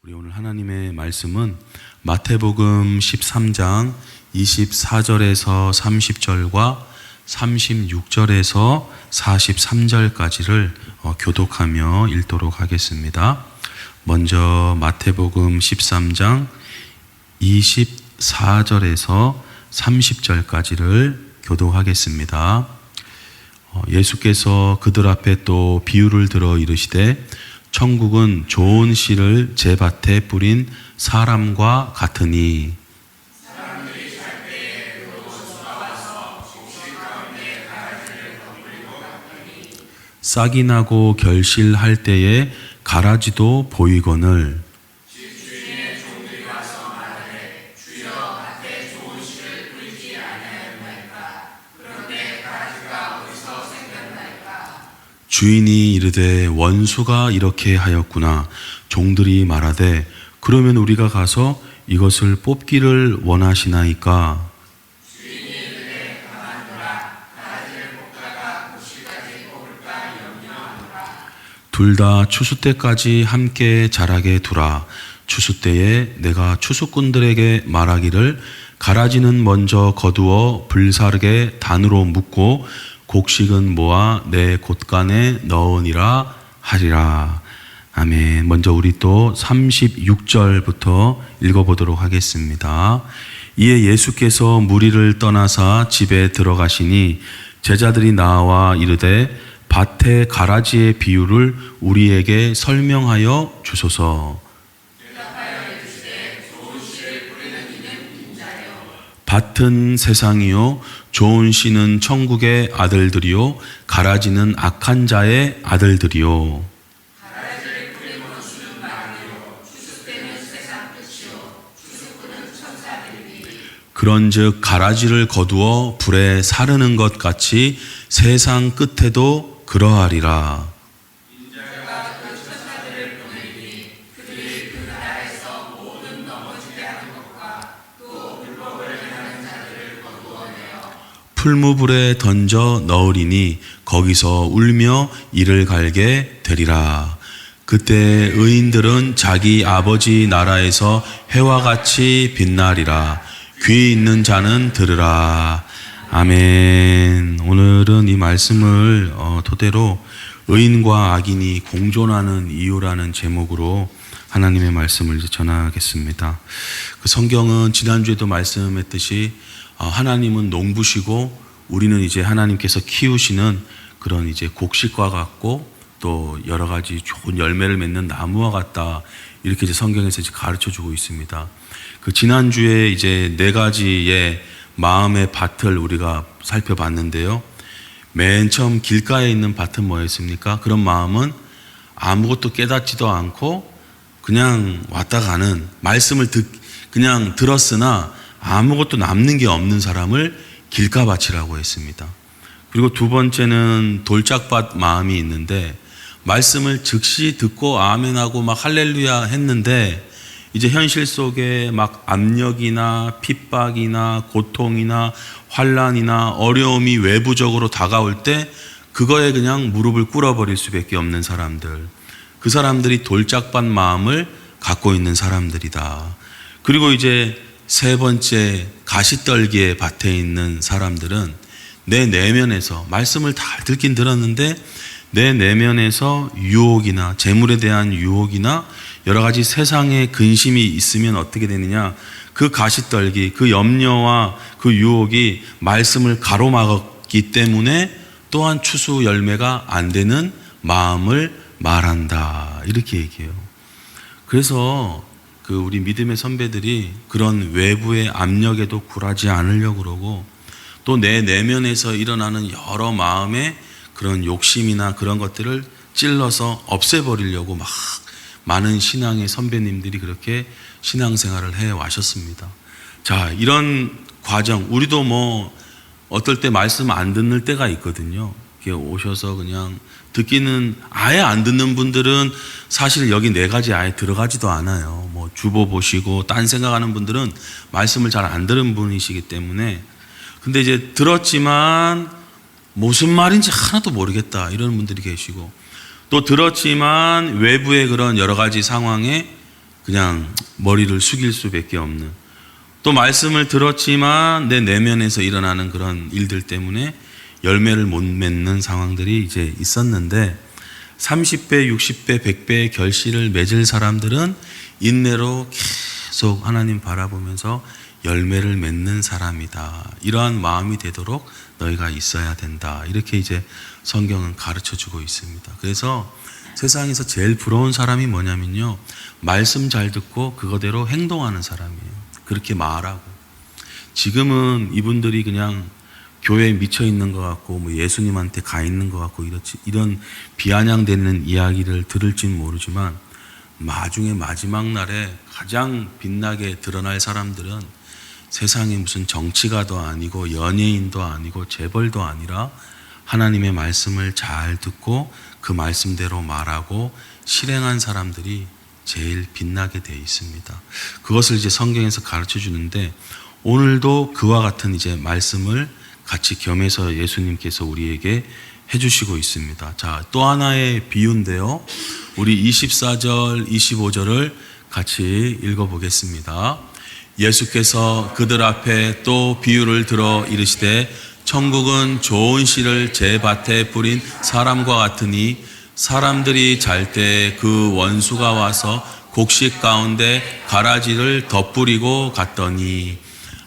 우리 오늘 하나님의 말씀은 마태복음 13장 24절에서 30절과 36절에서 43절까지를 교독하며 읽도록 하겠습니다. 먼저 마태복음 13장 24절에서 30절까지를 교독하겠습니다. 예수께서 그들 앞에 또 비유를 들어 이르시되 천국은 좋은 씨를 제 밭에 뿌린 사람과 같으니 사람들이 잘 때에 그로 돌아와서 곡식 가운데 가라지를 덮을 것 같으니 싹이 나고 결실할 때에 가라지도 보이거늘 집 주인의 종들이 와서 말하되 주여 밭에 좋은 씨를 뿌리지 아니하였나이까 그런데 가라지가 어디서 생겼나이까. 주인이 이르되 원수가 이렇게 하였구나. 종들이 말하되 그러면 우리가 가서 이것을 뽑기를 원하시나이까. 주인이 이르되 가만두라 가라지를 뽑다가 곡식까지 뽑을까 염려하노라. 둘 다 추수 때까지 함께 자라게 두라. 추수 때에 내가 추수꾼들에게 말하기를 가라지는 먼저 거두어 불사르게 단으로 묶고 곡식은 모아 내 곳간에 넣으니라 하리라. 아멘. 먼저 우리 또 36절부터 읽어보도록 하겠습니다. 이에 예수께서 무리를 떠나사 집에 들어가시니 제자들이 나와 이르되 밭의 가라지의 비유를 우리에게 설명하여 주소서. 밭은 세상이요 좋은 씨는 천국의 아들들이요 가라지는 악한 자의 아들들이요. 가라지를 뿌린 원수는 마귀요 추수 때는 세상 끝이요 추수꾼은 천사들이니. 그런즉 가라지를 거두어 불에 사르는 것 같이 세상 끝에도 그러하리라. 인자가 그 천사들을 보내리니 그들이 그 나라에서 모든 넘어지게 하는 것과 또 불법을 행하는 자들을 거두어내어 풀무불에 던져 넣으리니 거기서 울며 이를 갈게 되리라. 그때 의인들은 자기 아버지 나라에서 해와 같이 빛나리라. 귀 있는 자는 들으라. 아멘. 오늘은 이 말씀을 토대로 의인과 악인이 공존하는 이유라는 제목으로 하나님의 말씀을 전하겠습니다. 그 성경은 지난주에도 말씀했듯이 하나님은 농부시고 우리는 이제 하나님께서 키우시는 그런 이제 곡식과 같고 또 여러 가지 좋은 열매를 맺는 나무와 같다. 이렇게 이제 성경에서 이제 가르쳐 주고 있습니다. 그 지난주에 이제 네 가지의 마음의 밭을 우리가 살펴봤는데요. 맨 처음 길가에 있는 밭은 뭐였습니까? 그런 마음은 아무것도 깨닫지도 않고 그냥 왔다 가는 말씀을 그냥 들었으나 아무것도 남는 게 없는 사람을 길가밭이라고 했습니다. 그리고 두 번째는 돌짝밭 마음이 있는데 말씀을 즉시 듣고 아멘하고 막 할렐루야 했는데 이제 현실 속에 막 압력이나 핍박이나 고통이나 환난이나 어려움이 외부적으로 다가올 때 그거에 그냥 무릎을 꿇어버릴 수밖에 없는 사람들, 그 사람들이 돌짝밭 마음을 갖고 있는 사람들이다. 그리고 이제 세 번째 가시떨기의 밭에 있는 사람들은 내 내면에서 말씀을 다 듣긴 들었는데 내 내면에서 유혹이나 재물에 대한 유혹이나 여러 가지 세상의 근심이 있으면 어떻게 되느냐, 그 가시떨기, 그 염려와 그 유혹이 말씀을 가로막았기 때문에 또한 추수 열매가 안 되는 마음을 말한다. 이렇게 얘기해요. 그래서 그 우리 믿음의 선배들이 그런 외부의 압력에도 굴하지 않으려고 그러고 또 내 내면에서 일어나는 여러 마음의 그런 욕심이나 그런 것들을 찔러서 없애버리려고 막 많은 신앙의 선배님들이 그렇게 신앙생활을 해 와셨습니다. 자, 이런 과정, 우리도 뭐 어떨 때 말씀 안 듣는 때가 있거든요. 이렇게 오셔서 그냥 듣기는 아예 안 듣는 분들은 사실 여기 네 가지 아예 들어가지도 않아요. 뭐 주보 보시고 딴 생각하는 분들은 말씀을 잘 안 들은 분이시기 때문에 근데 이제 들었지만 무슨 말인지 하나도 모르겠다 이런 분들이 계시고 또 들었지만 외부의 그런 여러 가지 상황에 그냥 머리를 숙일 수밖에 없는, 또 말씀을 들었지만 내 내면에서 일어나는 그런 일들 때문에 열매를 못 맺는 상황들이 이제 있었는데, 30배, 60배, 100배의 결실을 맺을 사람들은 인내로 계속 하나님 바라보면서 열매를 맺는 사람이다. 이러한 마음이 되도록 너희가 있어야 된다. 이렇게 이제 성경은 가르쳐 주고 있습니다. 그래서 세상에서 제일 부러운 사람이 뭐냐면요, 말씀 잘 듣고 그거대로 행동하는 사람이에요. 그렇게 말하고. 지금은 이분들이 그냥 교회에 미쳐 있는 것 같고 뭐 예수님한테 가 있는 것 같고 이런 비아냥되는 이야기를 들을지는 모르지만, 나중에 마지막 날에 가장 빛나게 드러날 사람들은 세상에 무슨 정치가도 아니고 연예인도 아니고 재벌도 아니라 하나님의 말씀을 잘 듣고 그 말씀대로 말하고 실행한 사람들이 제일 빛나게 되어 있습니다. 그것을 이제 성경에서 가르쳐 주는데, 오늘도 그와 같은 이제 말씀을 같이 겸해서 예수님께서 우리에게 해주시고 있습니다. 자, 또 하나의 비유인데요. 우리 24절, 25절을 같이 읽어보겠습니다. 예수께서 그들 앞에 또 비유를 들어 이르시되, 천국은 좋은 씨를 제 밭에 뿌린 사람과 같으니 사람들이 잘 때 그 원수가 와서 곡식 가운데 가라지를 덧뿌리고 갔더니.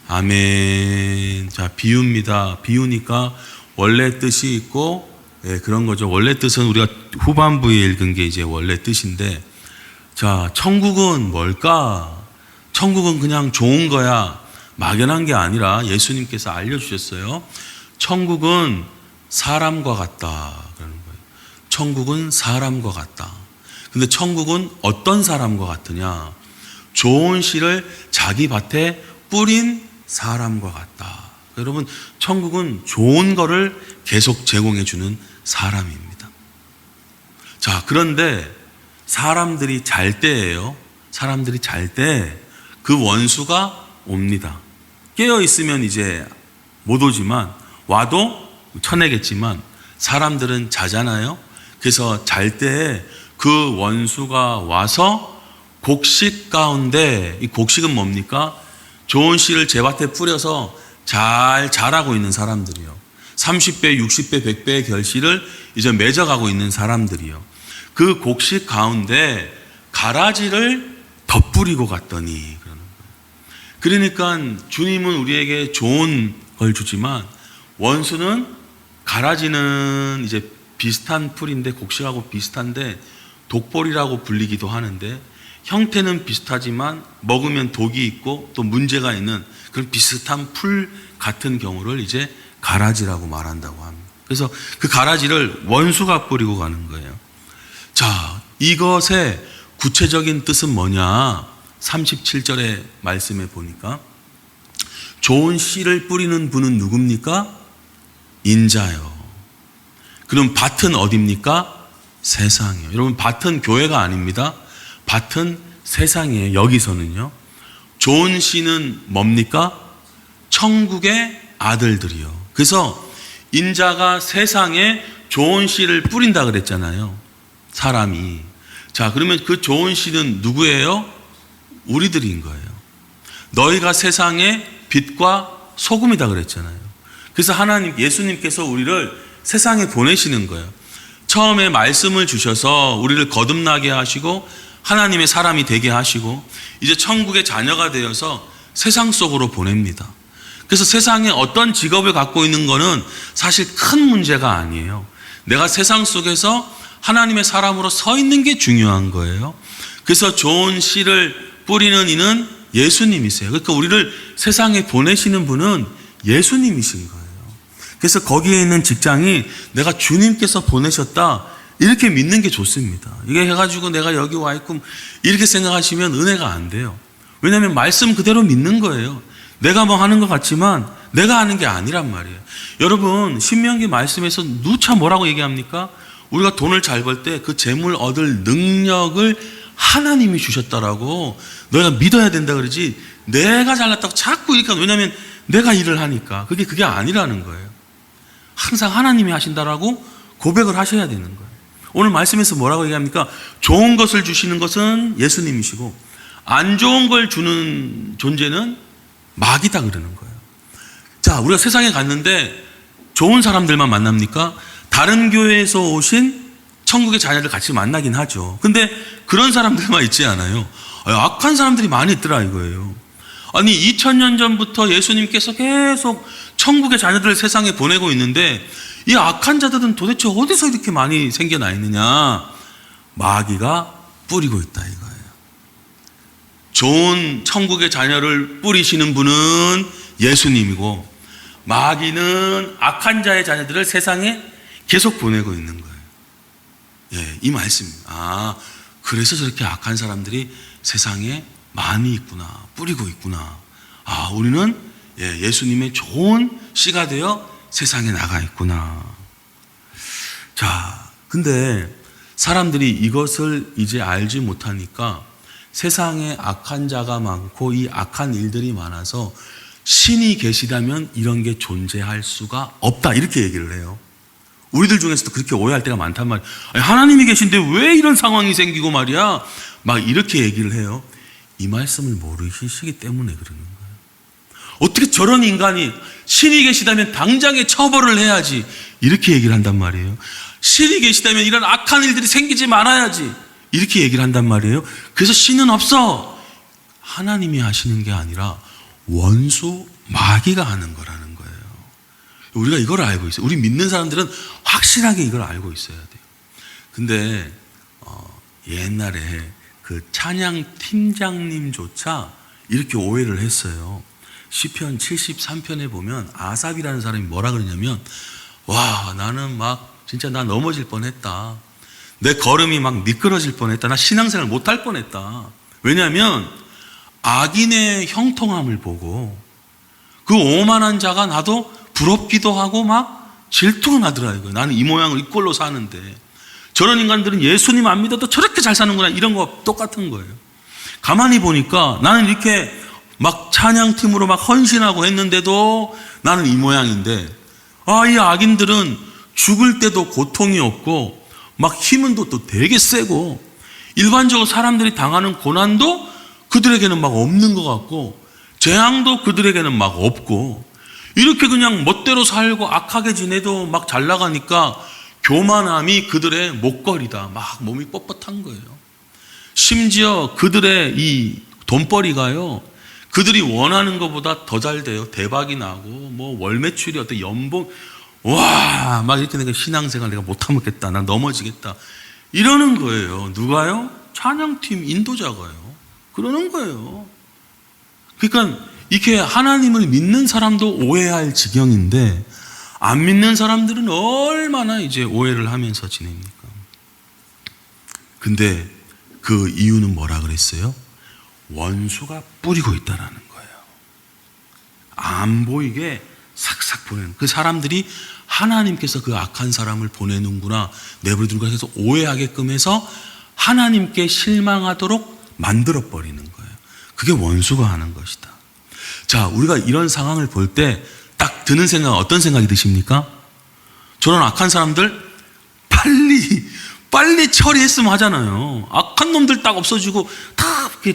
아멘. 자, 비유입니다. 비유니까 원래 뜻이 있고, 그런 거죠. 원래 뜻은 우리가 후반부에 읽은 게 이제 원래 뜻인데, 자, 천국은 뭘까? 천국은 그냥 좋은 거야. 막연한 게 아니라 예수님께서 알려주셨어요. 천국은 사람과 같다. 그러는 거예요. 천국은 사람과 같다. 근데 천국은 어떤 사람과 같으냐? 좋은 씨를 자기 밭에 뿌린 사람과 같다. 여러분, 천국은 좋은 거를 계속 제공해 주는 사람입니다. 자, 그런데 사람들이 잘 때예요. 사람들이 잘 때 그 원수가 옵니다. 깨어 있으면 이제 못 오지만, 와도 쳐내겠지만 사람들은 자잖아요. 그래서 잘 때 그 원수가 와서 곡식 가운데, 이 곡식은 뭡니까? 좋은 씨를 제 밭에 뿌려서 잘 자라고 있는 사람들이요. 30배, 60배, 100배의 결실을 이제 맺어가고 있는 사람들이요. 그 곡식 가운데 가라지를 덧뿌리고 갔더니 그러는 거예요. 그러니까 주님은 우리에게 좋은 걸 주지만, 원수는, 가라지는 이제 비슷한 풀인데, 곡식하고 비슷한데 독벌이라고 불리기도 하는데, 형태는 비슷하지만 먹으면 독이 있고 또 문제가 있는 그런 비슷한 풀 같은 경우를 이제 가라지라고 말한다고 합니다. 그래서 그 가라지를 원수가 뿌리고 가는 거예요. 자, 이것의 구체적인 뜻은 뭐냐? 37절의 말씀에 보니까 좋은 씨를 뿌리는 분은 누굽니까? 인자요. 그럼 밭은 어디입니까? 세상이에요. 여러분, 밭은 교회가 아닙니다. 밭은 세상이에요. 여기서는요. 좋은 씨는 뭡니까? 천국의 아들들이요. 그래서 인자가 세상에 좋은 씨를 뿌린다 그랬잖아요. 사람이. 자, 그러면 그 좋은 씨는 누구예요? 우리들인 거예요. 너희가 세상의 빛과 소금이다 그랬잖아요. 그래서 하나님, 예수님께서 우리를 세상에 보내시는 거예요. 처음에 말씀을 주셔서 우리를 거듭나게 하시고 하나님의 사람이 되게 하시고, 이제 천국의 자녀가 되어서 세상 속으로 보냅니다. 그래서 세상에 어떤 직업을 갖고 있는 거는 사실 큰 문제가 아니에요. 내가 세상 속에서 하나님의 사람으로 서 있는 게 중요한 거예요. 그래서 좋은 씨를 뿌리는 이는 예수님이세요. 그러니까 우리를 세상에 보내시는 분은 예수님이신 거예요. 그래서 거기에 있는 직장이 내가 주님께서 보내셨다, 이렇게 믿는 게 좋습니다. 이게 해가지고 내가 여기 와 있고 이렇게 생각하시면 은혜가 안 돼요. 왜냐하면 말씀 그대로 믿는 거예요. 내가 뭐 하는 것 같지만 내가 하는 게 아니란 말이에요. 여러분, 신명기 말씀에서 누차 뭐라고 얘기합니까? 우리가 돈을 잘 벌 때 그 재물 얻을 능력을 하나님이 주셨다라고 너희가 믿어야 된다 그러지, 내가 잘났다고 자꾸 이렇게, 왜냐하면 내가 일을 하니까. 그게 아니라는 거예요. 항상 하나님이 하신다라고 고백을 하셔야 되는 거예요. 오늘 말씀에서 뭐라고 얘기합니까? 좋은 것을 주시는 것은 예수님이시고 안 좋은 걸 주는 존재는 마귀다 그러는 거예요. 자, 우리가 세상에 갔는데 좋은 사람들만 만납니까? 다른 교회에서 오신 천국의 자녀들 같이 만나긴 하죠. 근데 그런 사람들만 있지 않아요. 악한 사람들이 많이 있더라 이거예요. 아니 2000년 전부터 예수님께서 계속 천국의 자녀들을 세상에 보내고 있는데 이 악한 자들은 도대체 어디서 이렇게 많이 생겨나 있느냐? 마귀가 뿌리고 있다 이거예요. 좋은 천국의 자녀를 뿌리시는 분은 예수님이고 마귀는 악한 자의 자녀들을 세상에 계속 보내고 있는 거예요. 예, 이 말씀입니다. 그래서 저렇게 악한 사람들이 세상에 많이 있구나, 뿌리고 있구나. 우리는 예수님의 좋은 씨가 되어 세상에 나가 있구나. 자, 근데 사람들이 이것을 이제 알지 못하니까 세상에 악한 자가 많고 이 악한 일들이 많아서 신이 계시다면 이런 게 존재할 수가 없다 이렇게 얘기를 해요. 우리들 중에서도 그렇게 오해할 때가 많단 말이에요. 하나님이 계신데 왜 이런 상황이 생기고 말이야 막 이렇게 얘기를 해요. 이 말씀을 모르시기 때문에 그러는 거예요. 어떻게 저런 인간이 신이 계시다면 당장에 처벌을 해야지 이렇게 얘기를 한단 말이에요. 신이 계시다면 이런 악한 일들이 생기지 말아야지 이렇게 얘기를 한단 말이에요. 그래서 신은 없어. 하나님이 하시는 게 아니라 원수 마귀가 하는 거라는 거예요. 우리가 이걸 알고 있어요. 우리 믿는 사람들은 확실하게 이걸 알고 있어야 돼요. 근데 옛날에 그 찬양 팀장님조차 이렇게 오해를 했어요. 시편 73편에 보면 아삽이라는 사람이 뭐라 그러냐면 와 나는 막 진짜 나 넘어질 뻔했다. 내 걸음이 막 미끄러질 뻔했다. 나 신앙생활 못할 뻔했다. 왜냐하면 악인의 형통함을 보고 그 오만한 자가 나도 부럽기도 하고 막 질투가 나더라고요. 나는 이 모양을 이 꼴로 사는데 저런 인간들은 예수님 안 믿어도 저렇게 잘 사는구나 이런 거 똑같은 거예요. 가만히 보니까 나는 이렇게 막 찬양팀으로 막 헌신하고 했는데도 나는 이 모양인데 이 악인들은 죽을 때도 고통이 없고 막 힘은 또 되게 세고 일반적으로 사람들이 당하는 고난도 그들에게는 막 없는 것 같고 재앙도 그들에게는 막 없고 이렇게 그냥 멋대로 살고 악하게 지내도 막 잘 나가니까 교만함이 그들의 목걸이다. 막 몸이 뻣뻣한 거예요. 심지어 그들의 이 돈벌이가요. 그들이 원하는 것보다 더 잘 돼요. 대박이 나고 뭐 월 매출이 어떤 연봉 와 막 이렇게 내가 신앙생활 내가 못하겠다. 나 넘어지겠다. 이러는 거예요. 누가요? 찬양팀 인도자가요. 그러는 거예요. 그러니까 이렇게 하나님을 믿는 사람도 오해할 지경인데 안 믿는 사람들은 얼마나 이제 오해를 하면서 지냅니까? 근데 그 이유는 뭐라 그랬어요? 원수가 뿌리고 있다라는 거예요. 안 보이게 삭삭 보내는 그 사람들이 하나님께서 그 악한 사람을 보내는구나 내버려두고 해서 오해하게끔 해서 하나님께 실망하도록 만들어버리는 거예요. 그게 원수가 하는 것이다. 자, 우리가 이런 상황을 볼 때 딱 드는 생각 어떤 생각이 드십니까? 저런 악한 사람들 빨리 처리했으면 하잖아요. 악한 놈들 딱 없어지고 다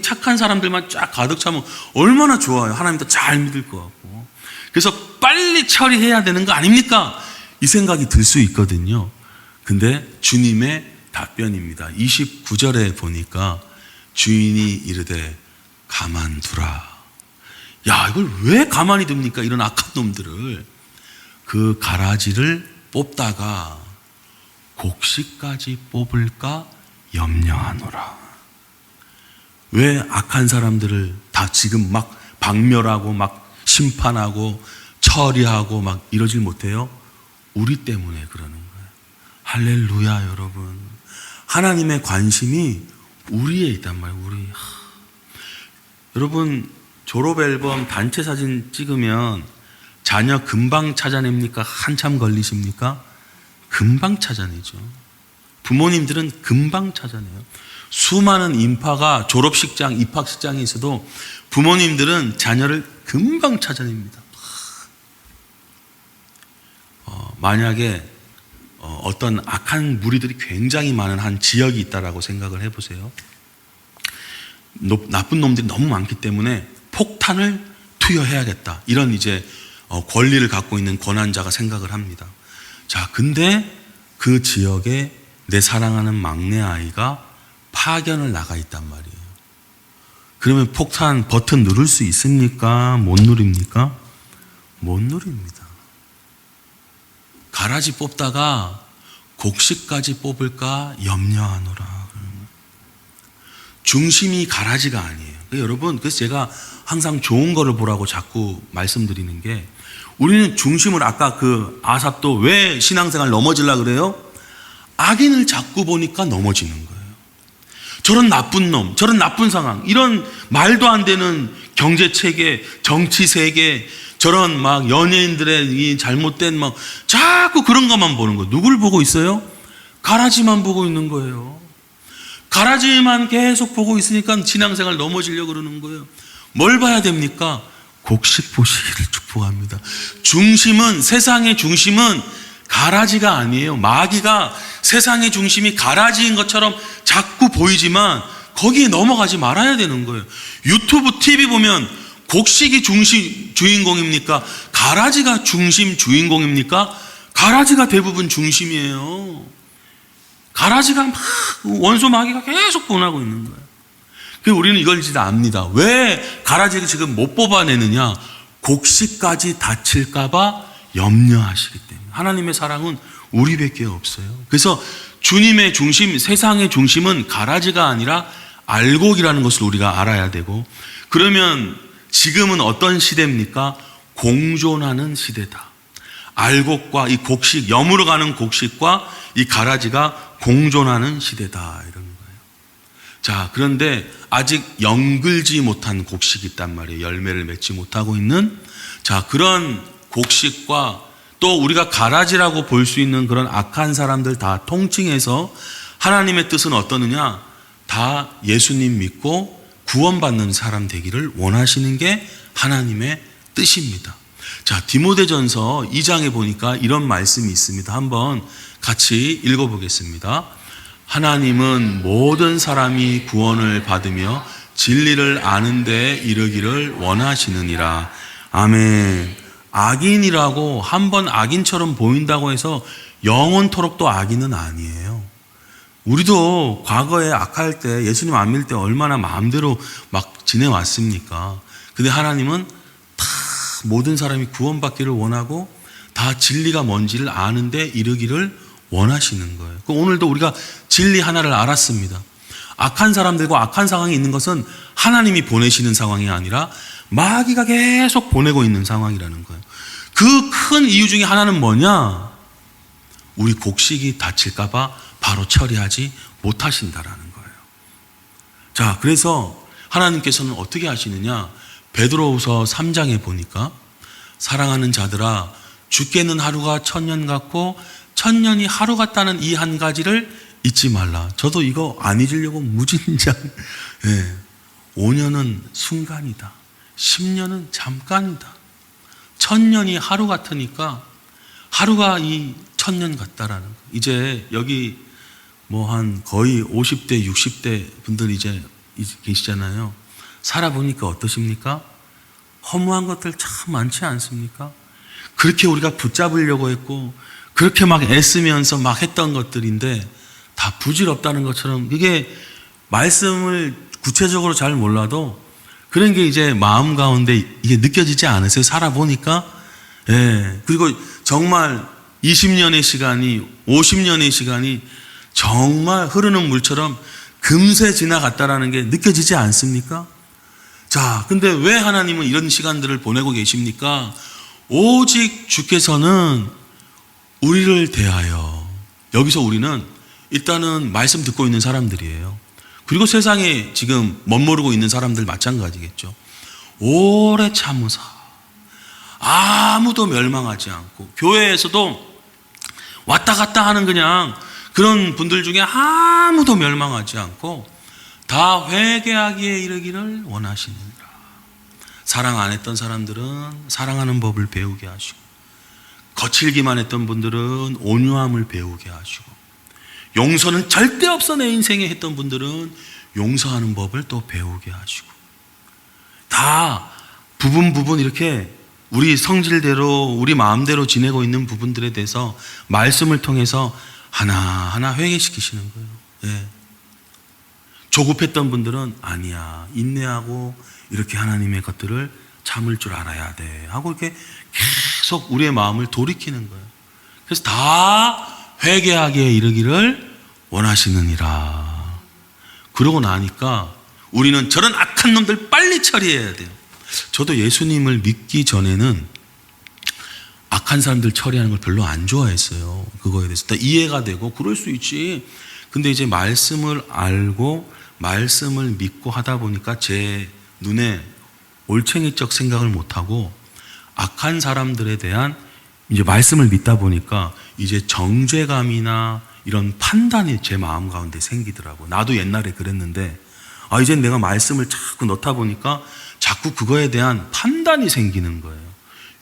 착한 사람들만 쫙 가득 차면 얼마나 좋아요. 하나님도 잘 믿을 것 같고. 그래서 빨리 처리해야 되는 거 아닙니까? 이 생각이 들 수 있거든요. 근데 주님의 답변입니다. 29절에 보니까 주인이 이르되 가만두라. 야, 이걸 왜 가만히 둡니까? 이런 악한 놈들을. 그 가라지를 뽑다가 곡식까지 뽑을까 염려하노라. 왜 악한 사람들을 다 지금 막 박멸하고 막 심판하고 처리하고 막 이러질 못해요? 우리 때문에 그러는 거예요. 할렐루야, 여러분. 하나님의 관심이 우리에 있단 말이에요. 우리. 여러분, 졸업 앨범 단체 사진 찍으면 자녀 금방 찾아냅니까? 한참 걸리십니까? 금방 찾아내죠. 부모님들은 금방 찾아내요. 수많은 인파가 졸업식장, 입학식장에 있어도 부모님들은 자녀를 금방 찾아냅니다. 만약에 어떤 악한 무리들이 굉장히 많은 한 지역이 있다라고 생각을 해보세요. 나쁜 놈들이 너무 많기 때문에 폭탄을 투여해야겠다. 이런 이제 권리를 갖고 있는 권한자가 생각을 합니다. 자, 근데 그 지역에 내 사랑하는 막내 아이가 파견을 나가 있단 말이에요. 그러면 폭탄 버튼 누를 수 있습니까? 못 누립니까? 못 누립니다. 가라지 뽑다가 곡식까지 뽑을까 염려하노라. 중심이 가라지가 아니에요. 여러분, 그래서 제가 항상 좋은 거를 보라고 자꾸 말씀드리는 게, 우리는 중심을, 아까 그 아삽도 왜 신앙생활 넘어지려고 그래요? 악인을 자꾸 보니까 넘어지는 거예요. 저런 나쁜 놈, 저런 나쁜 상황, 이런 말도 안 되는 경제체계, 정치세계, 저런 막 연예인들의 이 잘못된 막 자꾸 그런 것만 보는 거예요. 누굴 보고 있어요? 가라지만 보고 있는 거예요. 가라지만 계속 보고 있으니까 신앙생활 넘어지려고 그러는 거예요. 뭘 봐야 됩니까? 곡식 보시기를 축복합니다. 중심은, 세상의 중심은 가라지가 아니에요. 마귀가 세상의 중심이 가라지인 것처럼 자꾸 보이지만 거기에 넘어가지 말아야 되는 거예요. 유튜브, TV 보면 곡식이 주인공입니까? 가라지가 주인공입니까? 가라지가 대부분 중심이에요. 가라지가 막 원수 마귀가 계속 권하고 있는 거예요. 그래서 우리는 이걸 이제 압니다. 왜 가라지를 지금 못 뽑아내느냐? 곡식까지 다칠까봐 염려하시기 때문에. 하나님의 사랑은 우리밖에 없어요. 그래서 주님의 중심, 세상의 중심은 가라지가 아니라 알곡이라는 것을 우리가 알아야 되고, 그러면 지금은 어떤 시대입니까? 공존하는 시대다. 알곡과 이 곡식, 여물어 가는 곡식과 이 가라지가 공존하는 시대다, 이런 거예요. 자, 그런데 아직 영글지 못한 곡식이 있단 말이에요. 열매를 맺지 못하고 있는. 자, 그런 곡식과 또 우리가 가라지라고 볼 수 있는 그런 악한 사람들 다 통칭해서 하나님의 뜻은 어떠느냐? 다 예수님 믿고 구원받는 사람 되기를 원하시는 게 하나님의 뜻입니다. 자, 디모데전서 2장에 보니까 이런 말씀이 있습니다. 한번 같이 읽어보겠습니다. 하나님은 모든 사람이 구원을 받으며 진리를 아는 데 이르기를 원하시느니라. 아멘. 악인이라고 한번 악인처럼 보인다고 해서 영원토록 또 악인은 아니에요. 우리도 과거에 악할 때, 예수님 안 믿을 때 얼마나 마음대로 막 지내왔습니까? 근데 하나님은 다 모든 사람이 구원받기를 원하고 다 진리가 뭔지를 아는데 이르기를 원하시는 거예요. 오늘도 우리가 진리 하나를 알았습니다. 악한 사람들과 악한 상황이 있는 것은 하나님이 보내시는 상황이 아니라 마귀가 계속 보내고 있는 상황이라는 거예요. 그 큰 이유 중에 하나는 뭐냐? 우리 곡식이 다칠까봐 바로 처리하지 못하신다라는 거예요. 자, 그래서 하나님께서는 어떻게 하시느냐? 베드로후서 3장에 보니까 사랑하는 자들아, 주께는 하루가 1000년 같고 1000년이 하루 같다는 이 한 가지를 잊지 말라. 저도 이거 안 잊으려고 무진장. 5년은 순간이다. 10년은 잠깐이다. 1000년이 하루 같으니까 하루가 이 1000년 같다라는 거. 이제 여기 뭐 한 거의 50대, 60대 분들 이제 계시잖아요. 살아보니까 어떠십니까? 허무한 것들 참 많지 않습니까? 그렇게 우리가 붙잡으려고 했고 그렇게 막 애쓰면서 막 했던 것들인데 다 부질없다는 것처럼, 이게 말씀을 구체적으로 잘 몰라도 그런 게 이제 마음 가운데 이게 느껴지지 않으세요? 살아보니까. 그리고 정말 20년의 시간이, 50년의 시간이 정말 흐르는 물처럼 금세 지나갔다라는 게 느껴지지 않습니까? 자, 근데 왜 하나님은 이런 시간들을 보내고 계십니까? 오직 주께서는 우리를 대하여, 여기서 우리는 일단은 말씀 듣고 있는 사람들이에요. 그리고 세상에 지금 멋모르고 있는 사람들 마찬가지겠죠. 오래 참으사 아무도 멸망하지 않고, 교회에서도 왔다 갔다 하는 그냥 그런 분들 중에 아무도 멸망하지 않고 다 회개하기에 이르기를 원하시느니라. 사랑 안 했던 사람들은 사랑하는 법을 배우게 하시고, 거칠기만 했던 분들은 온유함을 배우게 하시고, 용서는 절대 없어 내 인생에 했던 분들은 용서하는 법을 또 배우게 하시고, 다 부분 이렇게 우리 성질대로 우리 마음대로 지내고 있는 부분들에 대해서 말씀을 통해서 하나하나 회개시키시는 거예요. 예. 조급했던 분들은 아니야, 인내하고 이렇게 하나님의 것들을 참을 줄 알아야 돼 하고 이렇게 계속 우리의 마음을 돌이키는 거예요. 그래서 다 회개하기에 이르기를 원하시느니라. 그러고 나니까 우리는 저런 악한 놈들 빨리 처리해야 돼요. 저도 예수님을 믿기 전에는 악한 사람들 처리하는 걸 별로 안 좋아했어요. 그거에 대해서 다 이해가 되고 그럴 수 있지. 근데 이제 말씀을 알고 말씀을 믿고 하다 보니까 제 눈에 올챙이적 생각을 못하고 악한 사람들에 대한 이제 말씀을 믿다 보니까 이제 정죄감이나 이런 판단이 제 마음 가운데 생기더라고. 나도 옛날에 그랬는데 이제 내가 말씀을 자꾸 넣다 보니까 자꾸 그거에 대한 판단이 생기는 거예요.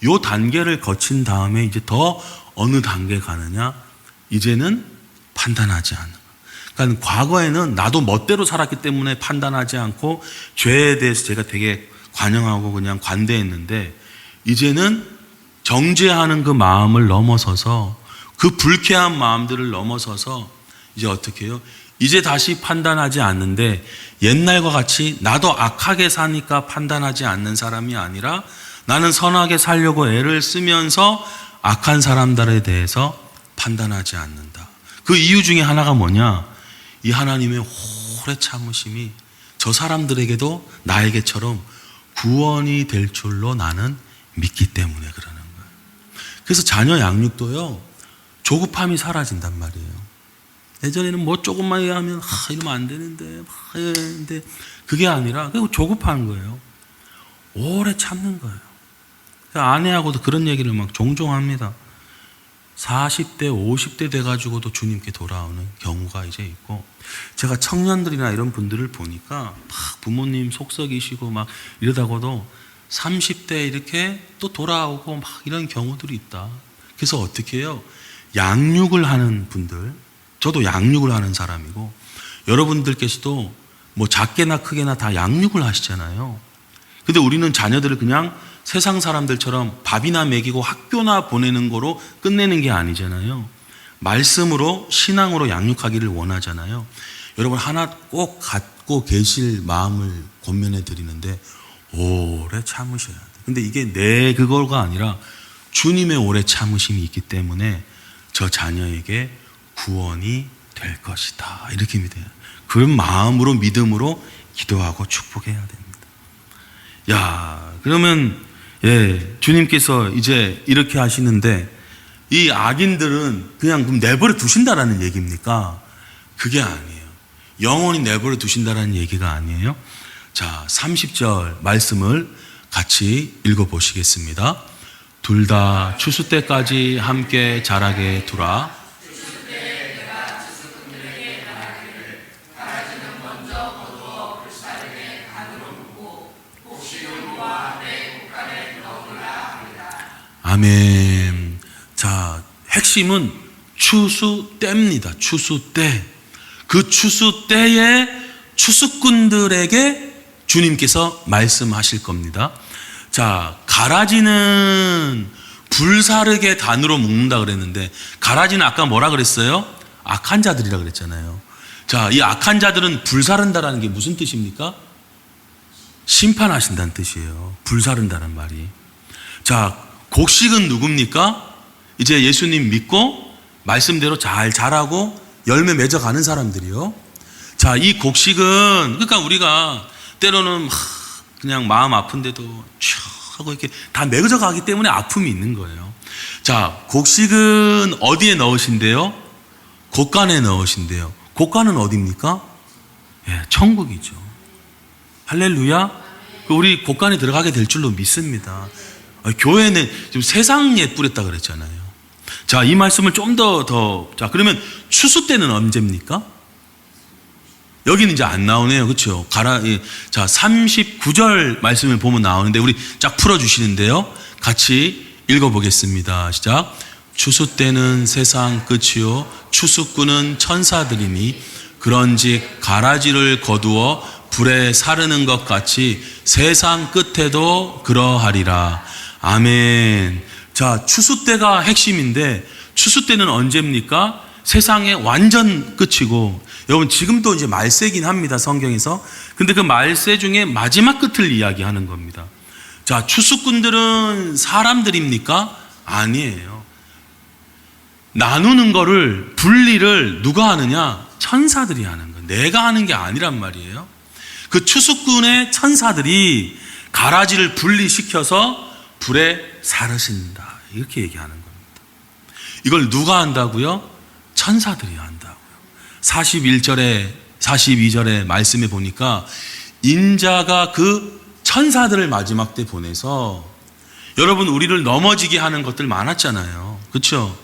요 단계를 거친 다음에 이제 더 어느 단계 가느냐? 이제는 판단하지 않는. 그러니까 과거에는 나도 멋대로 살았기 때문에 판단하지 않고 죄에 대해서 제가 되게 관영하고 그냥 관대했는데, 이제는 정죄하는 그 마음을 넘어서서, 그 불쾌한 마음들을 넘어서서 이제 어떻게 해요? 이제 다시 판단하지 않는데, 옛날과 같이 나도 악하게 사니까 판단하지 않는 사람이 아니라 나는 선하게 살려고 애를 쓰면서 악한 사람들에 대해서 판단하지 않는다. 그 이유 중에 하나가 뭐냐? 이 하나님의 오래 참으심이 저 사람들에게도 나에게처럼 구원이 될 줄로 나는 믿기 때문에 그러는 거예요. 그래서 자녀 양육도요, 조급함이 사라진단 말이에요. 예전에는 뭐 조금만 얘기하면 이러면 안 되는데 근데 그게 아니라 조급한 거예요. 오래 참는 거예요. 아내하고도 그런 얘기를 막 종종 합니다. 40대 50대 돼가지고도 주님께 돌아오는 경우가 이제 있고, 제가 청년들이나 이런 분들을 보니까 막 부모님 속썩이시고 막 이러다가도 30대 이렇게 또 돌아오고 막 이런 경우들이 있다. 그래서 어떻게 해요? 양육을 하는 분들, 저도 양육을 하는 사람이고 여러분들께서도 뭐 작게나 크게나 다 양육을 하시잖아요. 근데 우리는 자녀들을 그냥 세상 사람들처럼 밥이나 먹이고 학교나 보내는 거로 끝내는 게 아니잖아요. 말씀으로, 신앙으로 양육하기를 원하잖아요. 여러분 하나 꼭 갖고 계실 마음을 권면해 드리는데, 오래 참으셔야 돼요. 근데 이게 내 그거가 아니라 주님의 오래 참으심이 있기 때문에 저 자녀에게 구원이 될 것이다, 이렇게 믿어요. 그런 마음으로, 믿음으로 기도하고 축복해야 됩니다. 그러면 주님께서 이제 이렇게 하시는데, 이 악인들은 그냥 그럼 내버려 두신다라는 얘기입니까? 그게 아니에요. 영원히 내버려 두신다라는 얘기가 아니에요. 자, 30절 말씀을 같이 읽어보시겠습니다. 둘 다 추수 때까지 함께 자라게 두라. 아멘. 자, 핵심은 추수 때입니다. 추수 때. 그 추수 때에 추수꾼들에게 주님께서 말씀하실 겁니다. 자, 가라지는 불사르게 단으로 묶는다 그랬는데, 가라지는 아까 뭐라 그랬어요? 악한 자들이라 그랬잖아요. 자, 이 악한 자들은 불사른다라는 게 무슨 뜻입니까? 심판하신다는 뜻이에요. 불사른다는 말이. 자, 곡식은 누굽니까? 이제 예수님 믿고 말씀대로 잘 자라고 열매 맺어가는 사람들이요. 자, 이 곡식은, 그러니까 우리가 때로는 그냥 마음 아픈데도 쭉 하고 이렇게 다 맺어져 가기 때문에 아픔이 있는 거예요. 자, 곡식은 어디에 넣으신대요? 곳간에 넣으신대요. 곳간은 어디입니까? 천국이죠. 할렐루야. 우리 곳간에 들어가게 될 줄로 믿습니다. 교회는 지금 세상 옛 뿌렸다 그랬잖아요. 자, 이 말씀을 좀 자, 그러면 추수 때는 언제입니까? 여기는 이제 안 나오네요. 그렇죠? 자, 39절 말씀을 보면 나오는데 우리 쫙 풀어주시는데요. 같이 읽어보겠습니다. 시작. 추수 때는 세상 끝이요 추수꾼은 천사들이니 그런즉 가라지를 거두어 불에 사르는 것 같이 세상 끝에도 그러하리라. 아멘. 자, 추수 때가 핵심인데 추수 때는 언제입니까? 세상의 완전 끝이고, 여러분 지금도 이제 말세긴 합니다, 성경에서. 근데 그 말세 중에 마지막 끝을 이야기하는 겁니다. 자, 추수꾼들은 사람들입니까? 아니에요. 나누는 거를, 분리를 누가 하느냐? 천사들이 하는 거예요. 내가 하는 게 아니란 말이에요. 그 추수꾼의 천사들이 가라지를 분리시켜서 불에 사르신다, 이렇게 얘기하는 겁니다. 이걸 누가 한다고요? 천사들이 한다고요. 41절에 42절에 말씀에 보니까 인자가 그 천사들을 마지막 때 보내서, 여러분 우리를 넘어지게 하는 것들 많았잖아요. 그렇죠?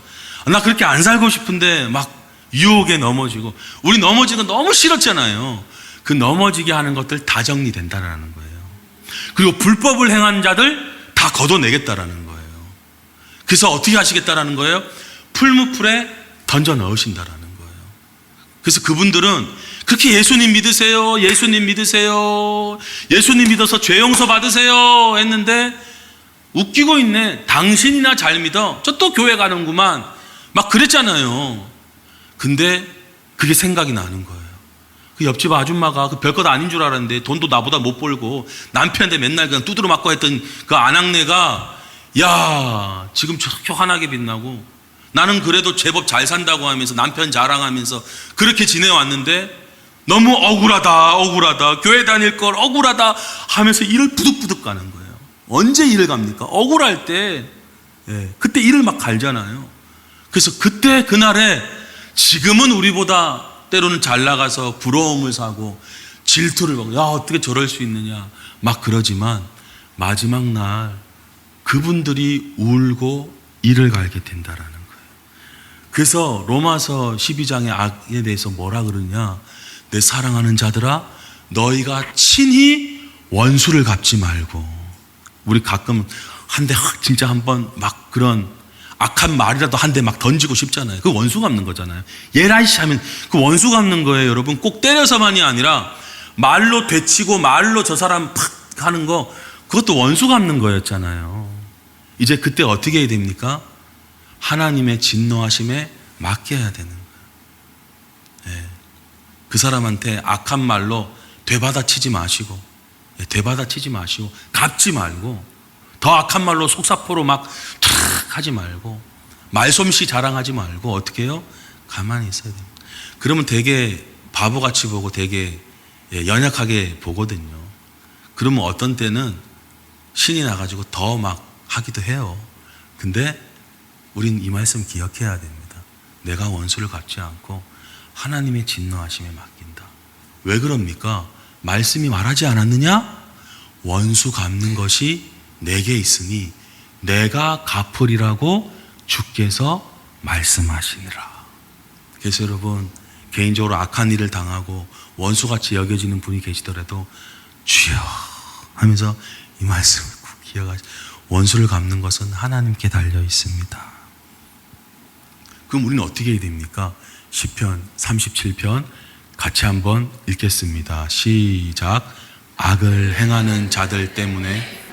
나 그렇게 안 살고 싶은데 막 유혹에 넘어지고, 우리 넘어지는 거 너무 싫었잖아요. 그 넘어지게 하는 것들 다 정리된다라는 거예요. 그리고 불법을 행한 자들 다 걷어내겠다라는 거예요. 그래서 어떻게 하시겠다라는 거예요? 풀무풀에 던져 넣으신다라는 거예요. 그래서 그분들은 그렇게 예수님 믿으세요, 예수님 믿으세요, 예수님 믿어서 죄 용서 받으세요 했는데 웃기고 있네. 당신이나 잘 믿어, 저 또 교회 가는구만, 막 그랬잖아요. 근데 그게 생각이 나는 거예요. 그 옆집 아줌마가 그 별것 아닌 줄 알았는데 돈도 나보다 못 벌고 남편한테 맨날 그냥 두드러 맞고 했던 그 아낙네가, 야, 지금 저렇게 환하게 빛나고 나는 그래도 제법 잘 산다고 하면서 남편 자랑하면서 그렇게 지내왔는데 너무 억울하다, 교회 다닐 걸 억울하다 하면서 일을 부득부득 가는 거예요. 언제 일을 갑니까? 억울할 때, 그때 일을 막 갈잖아요. 그래서 그때 그날에, 지금은 우리보다 때로는 잘 나가서 부러움을 사고 질투를 받고, 야, 어떻게 저럴 수 있느냐 막 그러지만 마지막 날 그분들이 울고 이를 갈게 된다라는 거예요. 그래서 로마서 12장의 악에 대해서 뭐라 그러냐? 내 사랑하는 자들아, 너희가 친히 원수를 갚지 말고. 우리 가끔 한 대 진짜 한번 막 그런 악한 말이라도 한 대 막 던지고 싶잖아요. 그 원수 갚는 거잖아요. 예라이씨 하면 그 원수 갚는 거예요. 여러분 꼭 때려서만이 아니라 말로 되치고 말로 저 사람 팍 하는 거, 그것도 원수 갚는 거였잖아요. 이제 그때 어떻게 해야 됩니까? 하나님의 진노하심에 맡겨야 되는 거예요. 그 사람한테 악한 말로 되받아치지 마시고, 되받아치지 마시고, 갚지 말고, 더 악한 말로 속사포로 막 하지 말고, 말솜씨 자랑하지 말고, 어떻게 해요? 가만히 있어야 돼요. 그러면 되게 바보같이 보고 되게 연약하게 보거든요. 그러면 어떤 때는 신이 나가지고 더 막 하기도 해요. 근데 우린 이 말씀 기억해야 됩니다. 내가 원수를 갚지 않고 하나님의 진노하심에 맡긴다. 왜 그럽니까? 말씀이 말하지 않았느냐? 원수 갚는 것이 내게 있으니 내가 갚으리라고 주께서 말씀하시니라. 그래서 여러분, 개인적으로 악한 일을 당하고 원수같이 여겨지는 분이 계시더라도 주여 하면서 이 말씀을 꼭 기억하시고, 원수를 갚는 것은 하나님께 달려 있습니다. 그럼 우리는 어떻게 해야 됩니까? 시편 37편 같이 한번 읽겠습니다. 시작. 악을 행하는 자들 때문에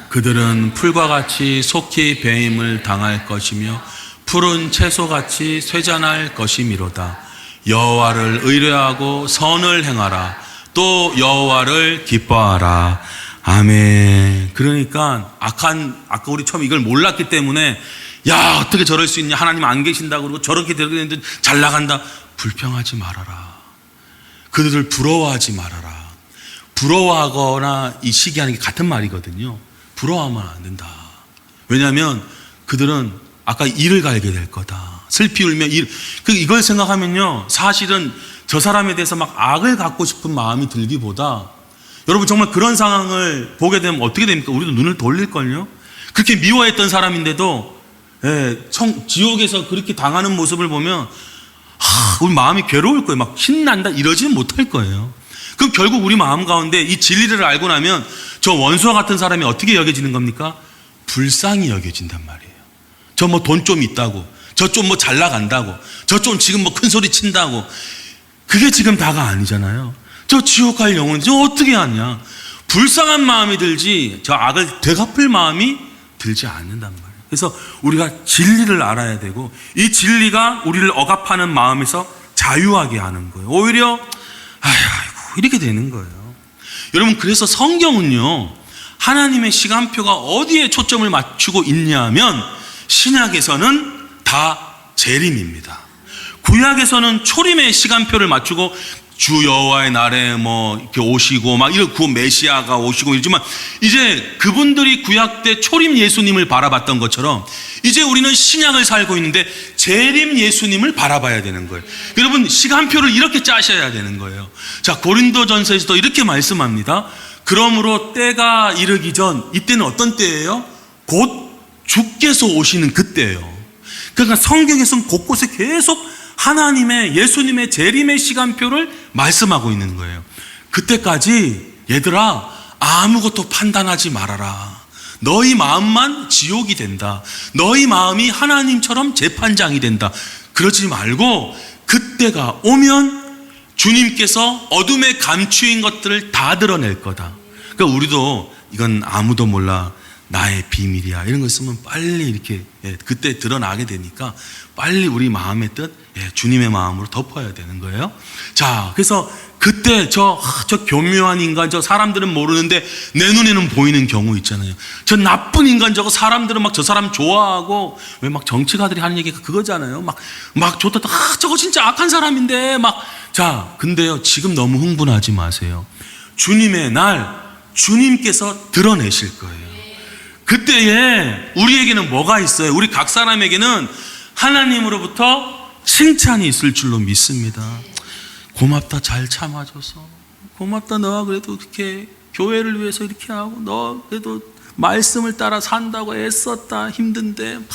그들은 풀과 같이 속히 배임을 당할 것이며 푸른 채소같이 쇠잔할 것이미로다. 여호와를 의뢰하고 선을 행하라. 또 여호와를 기뻐하라. 아멘. 그러니까 아까 우리 처음 이걸 몰랐기 때문에, 야, 어떻게 저럴 수 있냐, 하나님 안 계신다 그러고 저렇게 되는데 잘 나간다, 불평하지 말아라. 그들을 부러워하지 말아라. 부러워하거나 이 시기하는 게 같은 말이거든요. 부러워하면 안 된다. 왜냐하면 그들은 아까 이를 갈게 될 거다. 슬피 울며 이걸 생각하면요, 사실은 저 사람에 대해서 막 악을 갖고 싶은 마음이 들기보다, 여러분 정말 그런 상황을 보게 되면 어떻게 됩니까? 우리도 눈을 돌릴걸요. 그렇게 미워했던 사람인데도 지옥에서 그렇게 당하는 모습을 보면 우리 마음이 괴로울 거예요. 막 신난다 이러지는 못할 거예요. 그럼 결국 우리 마음 가운데 이 진리를 알고 나면 저 원수와 같은 사람이 어떻게 여겨지는 겁니까? 불쌍히 여겨진단 말이에요. 저 뭐 돈 좀 있다고, 저쪽 뭐 잘 나간다고, 저쪽 지금 뭐 큰 소리 친다고. 그게 지금 다가 아니잖아요. 저 지옥 갈 영혼 저 어떻게 하냐. 불쌍한 마음이 들지 저 악을 되갚을 마음이 들지 않는단 말이에요. 그래서 우리가 진리를 알아야 되고, 이 진리가 우리를 억압하는 마음에서 자유하게 하는 거예요. 오히려 아이고 이렇게 되는 거예요. 여러분, 그래서 성경은요, 하나님의 시간표가 어디에 초점을 맞추고 있냐면 신약에서는 다 재림입니다. 구약에서는 초림의 시간표를 맞추고 주 여호와의 날에 뭐 이렇게 오시고 막 이렇고 메시아가 오시고 이러지만, 이제 그분들이 구약 때 초림 예수님을 바라봤던 것처럼 이제 우리는 신약을 살고 있는데 재림 예수님을 바라봐야 되는 거예요. 여러분, 시간표를 이렇게 짜셔야 되는 거예요. 자, 고린도전서에서도 이렇게 말씀합니다. 그러므로 때가 이르기 전, 이때는 어떤 때예요? 곧 주께서 오시는 그때예요. 그러니까 성경에서는 곳곳에 계속 하나님의, 예수님의 재림의 시간표를 말씀하고 있는 거예요. 그때까지 얘들아 아무것도 판단하지 말아라. 너희 마음만 지옥이 된다. 너희 마음이 하나님처럼 재판장이 된다. 그러지 말고 그때가 오면 주님께서 어둠에 감추인 것들을 다 드러낼 거다. 그러니까 우리도 이건 아무도 몰라, 나의 비밀이야, 이런 거 쓰면 빨리 이렇게 그때 드러나게 되니까 빨리 우리 마음의 뜻, 주님의 마음으로 덮어야 되는 거예요. 자, 그래서 그때 저 교묘한 인간, 저 사람들은 모르는데 내 눈에는 보이는 경우 있잖아요. 저 나쁜 인간, 저거 사람들은 막 저 사람 좋아하고, 왜 막 정치가들이 하는 얘기가 그거잖아요. 막 좋다, 저거 진짜 악한 사람인데 자, 근데요, 지금 너무 흥분하지 마세요. 주님의 날 주님께서 드러내실 거예요. 그때에 우리에게는 뭐가 있어요? 우리 각 사람에게는 하나님으로부터 칭찬이 있을 줄로 믿습니다. 고맙다, 잘 참아줘서. 고맙다, 너가 그래도 그렇게 교회를 위해서 이렇게 하고, 너 그래도 말씀을 따라 산다고 애썼다, 힘든데 막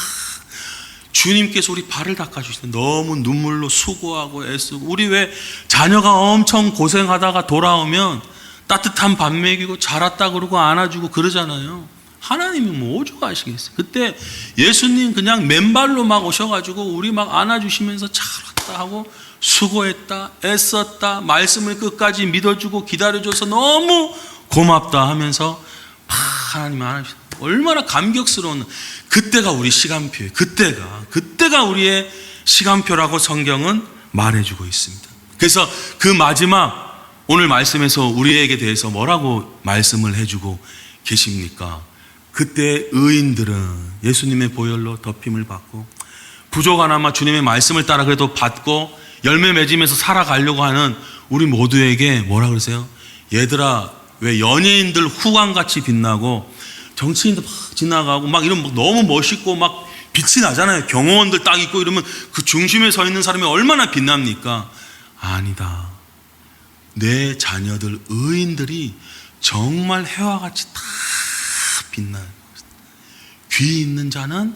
주님께서 우리 발을 닦아주시는데 너무 눈물로 수고하고 애쓰고. 우리 왜 자녀가 엄청 고생하다가 돌아오면 따뜻한 밥 먹이고 잘 왔다 그러고 안아주고 그러잖아요. 하나님이 뭐 오죽하시겠어요. 그때 예수님 그냥 맨발로 막 오셔가지고 우리 막 안아주시면서 잘 왔다 하고 수고했다, 애썼다, 말씀을 끝까지 믿어주고 기다려줘서 너무 고맙다 하면서 막 하나님 안아주시고, 얼마나 감격스러운, 그때가 우리 시간표예요. 그때가 우리의 시간표라고 성경은 말해주고 있습니다. 그래서 그 마지막 오늘 말씀에서 우리에게 대해서 뭐라고 말씀을 해주고 계십니까? 그때 의인들은 예수님의 보혈로 덮임을 받고, 부족하나마 주님의 말씀을 따라 그래도 받고 열매 맺으면서 살아가려고 하는 우리 모두에게 뭐라 그러세요? 얘들아, 왜 연예인들 후광같이 빛나고 정치인들 막 지나가고 막 이런 너무 멋있고 막 빛이 나잖아요. 경호원들 딱 있고 이러면 그 중심에 서 있는 사람이 얼마나 빛납니까? 아니다. 내 자녀들 의인들이 정말 해와 같이 다 빛나는 것이다. 귀 있는 자는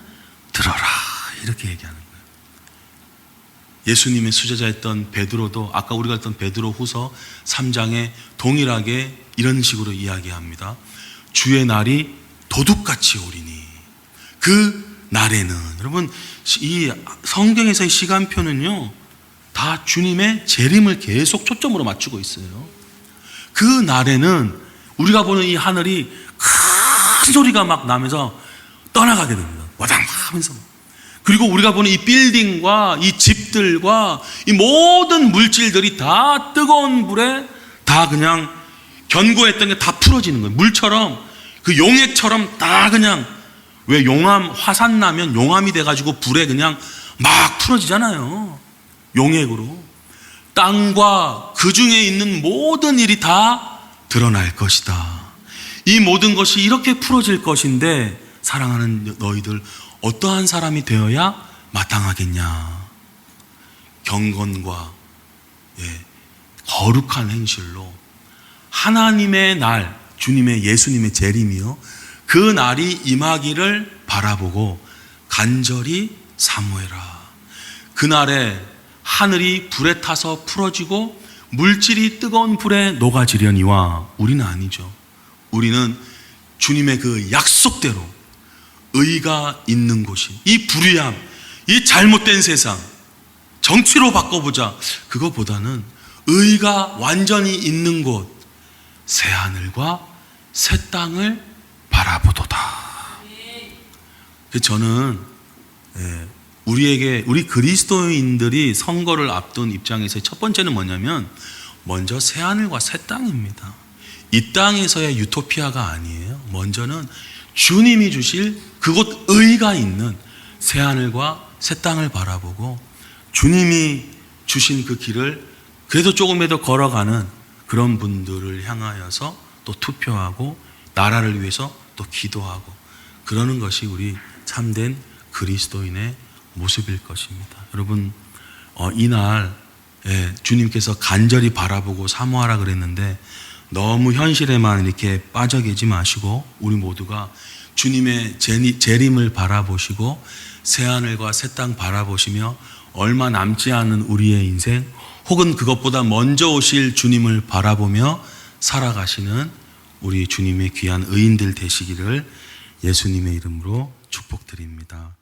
들어라, 이렇게 얘기하는 거예요. 예수님의 수제자였던 베드로도 아까 우리가 했던 베드로 후서 3장에 동일하게 이런 식으로 이야기합니다. 주의 날이 도둑같이 오리니. 그 날에는, 여러분, 이 성경에서의 시간표는요 다 주님의 재림을 계속 초점으로 맞추고 있어요. 그 날에는 우리가 보는 이 하늘이 큰 소리가 막 나면서 떠나가게 됩니다. 와당 하면서. 그리고 우리가 보는 이 빌딩과 이 집들과 이 모든 물질들이 다 뜨거운 불에 다 그냥 견고했던 게 다 풀어지는 거예요. 물처럼, 그 용액처럼 다 그냥, 왜 용암, 화산 나면 용암이 돼가지고 불에 그냥 막 풀어지잖아요. 용액으로. 땅과 그 중에 있는 모든 일이 다 드러날 것이다. 이 모든 것이 이렇게 풀어질 것인데, 사랑하는 너희들 어떠한 사람이 되어야 마땅하겠냐? 경건과 거룩한 행실로 하나님의 날, 주님의 예수님의 재림이요, 그 날이 임하기를 바라보고 간절히 사모해라. 그날에 하늘이 불에 타서 풀어지고 물질이 뜨거운 불에 녹아지려니와. 우리는 아니죠. 우리는 주님의 그 약속대로 의가 있는 곳이, 이 불의함, 이 잘못된 세상, 정치로 바꿔보자. 그거보다는 의가 완전히 있는 곳, 새하늘과 새 땅을 바라보도다. 저는 우리 그리스도인들이 선거를 앞둔 입장에서 첫 번째는 뭐냐면 먼저 새하늘과 새 땅입니다. 이 땅에서의 유토피아가 아니에요. 먼저는 주님이 주실 그곳 의가 있는 새하늘과 새 땅을 바라보고 주님이 주신 그 길을 그래도 조금이라도 걸어가는 그런 분들을 향하여서 또 투표하고 나라를 위해서 또 기도하고 그러는 것이 우리 참된 그리스도인의 모습일 것입니다. 여러분, 이날 주님께서 간절히 바라보고 사모하라 그랬는데 너무 현실에만 이렇게 빠져 계지 마시고 우리 모두가 주님의 재림을 바라보시고 새하늘과 새 땅 바라보시며 얼마 남지 않은 우리의 인생 혹은 그것보다 먼저 오실 주님을 바라보며 살아가시는 우리 주님의 귀한 의인들 되시기를 예수님의 이름으로 축복드립니다.